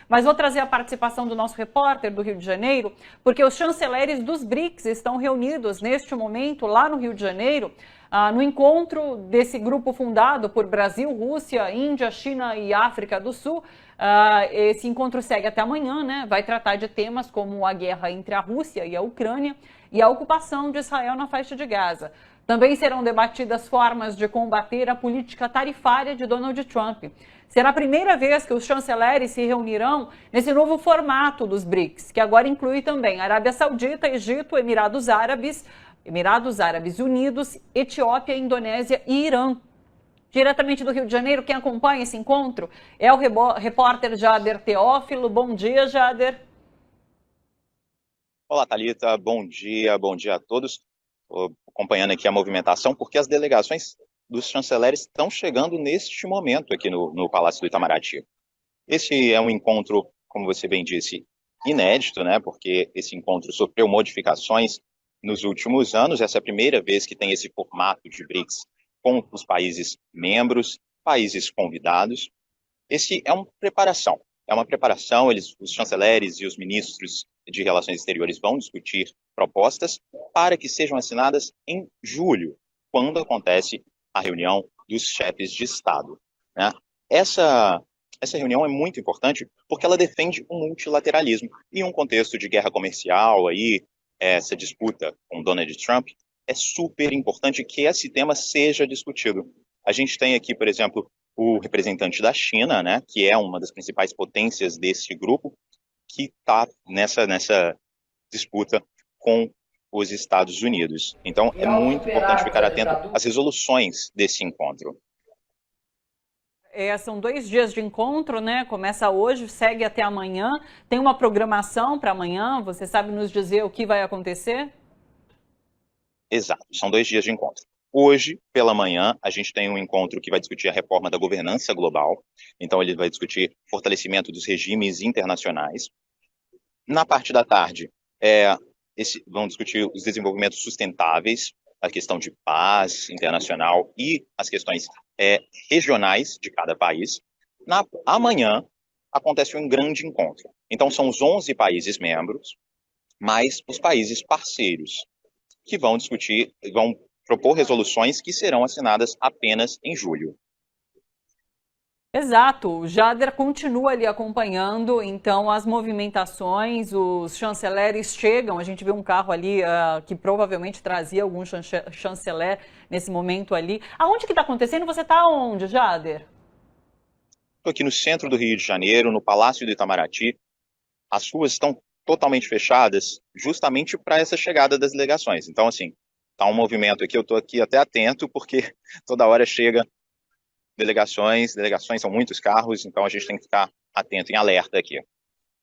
Mas vou trazer a participação do nosso repórter do Rio de Janeiro, porque os chanceleres dos BRICS estão reunidos neste momento lá no Rio de Janeiro, no encontro desse grupo fundado por Brasil, Rússia, Índia, China e África do Sul. Esse encontro segue até amanhã, né? Vai tratar de temas como a guerra entre a Rússia e a Ucrânia e a ocupação de Israel na faixa de Gaza. Também serão debatidas formas de combater a política tarifária de Donald Trump. Será a primeira vez que os chanceleres se reunirão nesse novo formato dos BRICS, que agora inclui também Arábia Saudita, Egito, Emirados Árabes Unidos, Etiópia, Indonésia e Irã. Diretamente do Rio de Janeiro, quem acompanha esse encontro é o repórter Jader Teófilo. Bom dia, Jader. Olá, Thalita. Bom dia a todos. Estou acompanhando aqui a movimentação, porque as delegações dos chanceleres estão chegando neste momento aqui no Palácio do Itamaraty. Esse é um encontro, como você bem disse, inédito, né? Porque esse encontro sofreu modificações nos últimos anos. Essa é a primeira vez que tem esse formato de BRICS com os países membros, países convidados. Esse é uma preparação. Os chanceleres e os ministros de Relações Exteriores vão discutir propostas para que sejam assinadas em julho, quando acontece a reunião dos chefes de Estado, né? Essa reunião é muito importante porque ela defende o multilateralismo. E em um contexto de guerra comercial, essa disputa com Donald Trump, é super importante que esse tema seja discutido. A gente tem aqui, por exemplo, o representante da China, né, que é uma das principais potências desse grupo, que está nessa disputa com os Estados Unidos. Então, é muito importante ficar atento às resoluções desse encontro. São 2 dias de encontro, né? Começa hoje, segue até amanhã. Tem uma programação para amanhã? Você sabe nos dizer o que vai acontecer? Exato, são 2 dias de encontro. Hoje, pela manhã, a gente tem um encontro que vai discutir a reforma da governança global. Então, ele vai discutir fortalecimento dos regimes internacionais. Na parte da tarde, vão discutir os desenvolvimentos sustentáveis, a questão de paz internacional e as questões regionais de cada país. Amanhã, acontece um grande encontro. Então, são os 11 países membros, mais os países parceiros, que vão propor resoluções que serão assinadas apenas em julho. Exato, o Jader continua ali acompanhando, então, as movimentações, os chanceleres chegam, a gente vê um carro ali que provavelmente trazia algum chanceler nesse momento ali. Aonde que está acontecendo? Você está onde, Jader? Estou aqui no centro do Rio de Janeiro, no Palácio do Itamaraty. As ruas estão totalmente fechadas justamente para essa chegada das delegações. Então, assim, está um movimento aqui, eu estou aqui até atento, porque toda hora chega delegações são muitos carros, então a gente tem que ficar atento, em alerta aqui.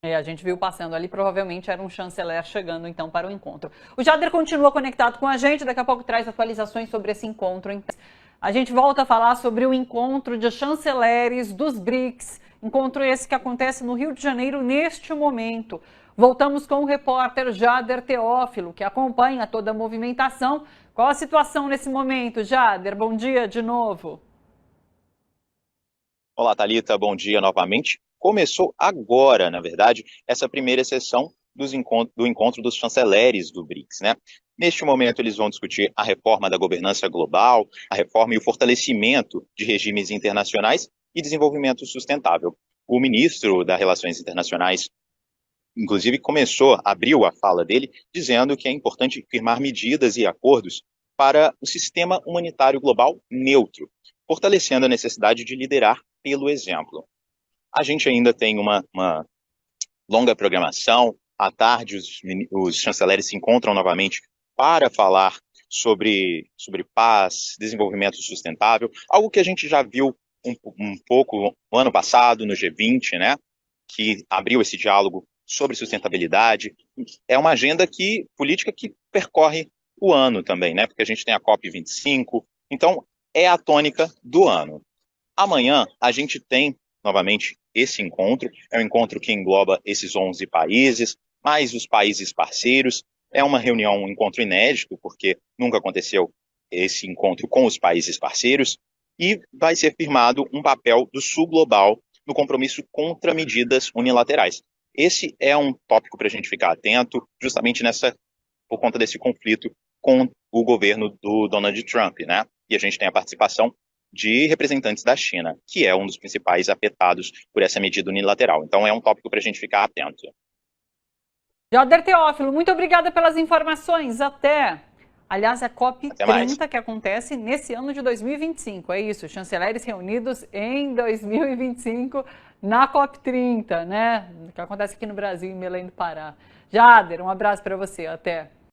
A gente viu passando ali, provavelmente era um chanceler chegando então para o encontro. O Jader continua conectado com a gente, daqui a pouco traz atualizações sobre esse encontro. Então, a gente volta a falar sobre o encontro de chanceleres dos BRICS, encontro esse que acontece no Rio de Janeiro neste momento. Voltamos com o repórter Jader Teófilo, que acompanha toda a movimentação. Qual a situação nesse momento, Jader? Bom dia de novo. Olá, Thalita, bom dia novamente. Começou agora, na verdade, essa primeira sessão do encontro dos chanceleres do BRICS, né? Neste momento, eles vão discutir a reforma da governança global, a reforma e o fortalecimento de regimes internacionais e desenvolvimento sustentável. O ministro das Relações Internacionais, inclusive, abriu a fala dele, dizendo que é importante firmar medidas e acordos para o sistema humanitário global neutro, fortalecendo a necessidade de liderar pelo exemplo. A gente ainda tem uma longa programação. À tarde, os chanceleres se encontram novamente para falar sobre paz, desenvolvimento sustentável, algo que a gente já viu um pouco no ano passado, no G20, né, que abriu esse diálogo sobre sustentabilidade. É uma agenda política que percorre o ano também, né, porque a gente tem a COP25, então é a tônica do ano. Amanhã a gente tem novamente esse encontro, é um encontro que engloba esses 11 países, mais os países parceiros. É uma reunião, um encontro inédito, porque nunca aconteceu esse encontro com os países parceiros, e vai ser firmado um papel do Sul Global no compromisso contra medidas unilaterais. Esse é um tópico para a gente ficar atento, justamente por conta desse conflito com o governo do Donald Trump, né? E a gente tem a participação de representantes da China, que é um dos principais afetados por essa medida unilateral. Então é um tópico para a gente ficar atento. Jader Teófilo, muito obrigada pelas informações. Até. Aliás, a COP30 que acontece nesse ano de 2025. É isso, chanceleres reunidos em 2025 na COP30, né? Que acontece aqui no Brasil, em Belém do Pará. Jader, um abraço para você. Até.